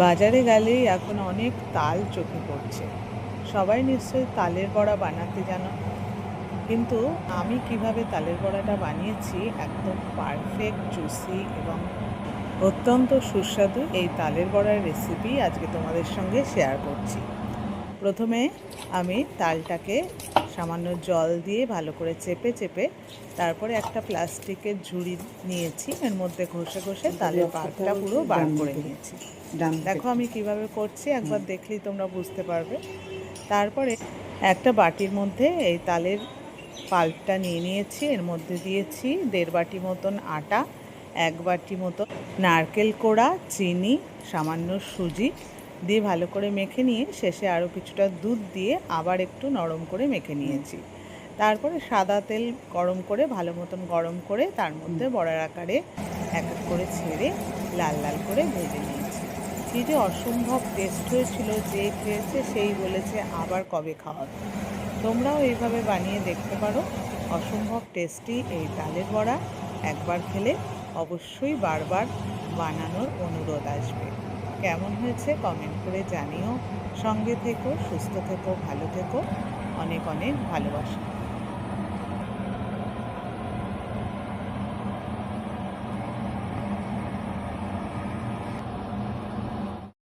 বাজারে গেলেই এখন অনেক তাল চোখে পড়ছে। সবাই নিশ্চয়ই তালের বড়া বানাতে জানো, কিন্তু আমি কিভাবে তালের বড়াটা বানিয়েছি, একদম পারফেক্ট, জুসি এবং অত্যন্ত সুস্বাদু এই তালের বড়ার রেসিপি আজকে তোমাদের সঙ্গে শেয়ার করছি। প্রথমে আমি তালটাকে সামান্য জল দিয়ে ভালো করে চেপে চেপে তারপরে একটা প্লাস্টিকের ঝুড়ি নিয়েছি, এর মধ্যে ঘষে ঘষে তালের পাল্পটা পুরো বার করে নিয়েছি। দেখো আমি কিভাবে করছি, একবার দেখলেই তোমরা বুঝতে পারবে। তারপরে একটা বাটির মধ্যে এই তালের পাল্পটা নিয়ে নিয়েছি, এর মধ্যে দিয়েছি 1.5 বাটি মতন আটা, 1 বাটি মতো নারকেল কোড়া, চিনি, সামান্য সুজি দিয়ে ভালো করে মেখে নিয়ে শেষে আরও কিছুটা দুধ দিয়ে আবার একটু নরম করে মেখে নিয়েছি। তারপরে সাদা তেল গরম করে ভালো মতন গরম করে তার মধ্যে বড়ার আকারে এক এক করে ছেড়ে লাল লাল করে ভেজে নিয়েছি। কী যে অসম্ভব টেস্ট হয়েছিল, যে খেয়েছে সেই বলেছে আবার কবে খাওয়াবে। তোমরাও এইভাবে বানিয়ে দেখতে পারো, অসম্ভব টেস্টি এই তালের বড়া। একবার খেলে অবশ্যই বারবার বানানোর অনুরোধ আসবে। কেমন হয়েছে কমেন্ট করে জানিও। সঙ্গে থেকো, সুস্থ থেকো, ভালো থেকো। অনেক অনেক ভালোবাসা।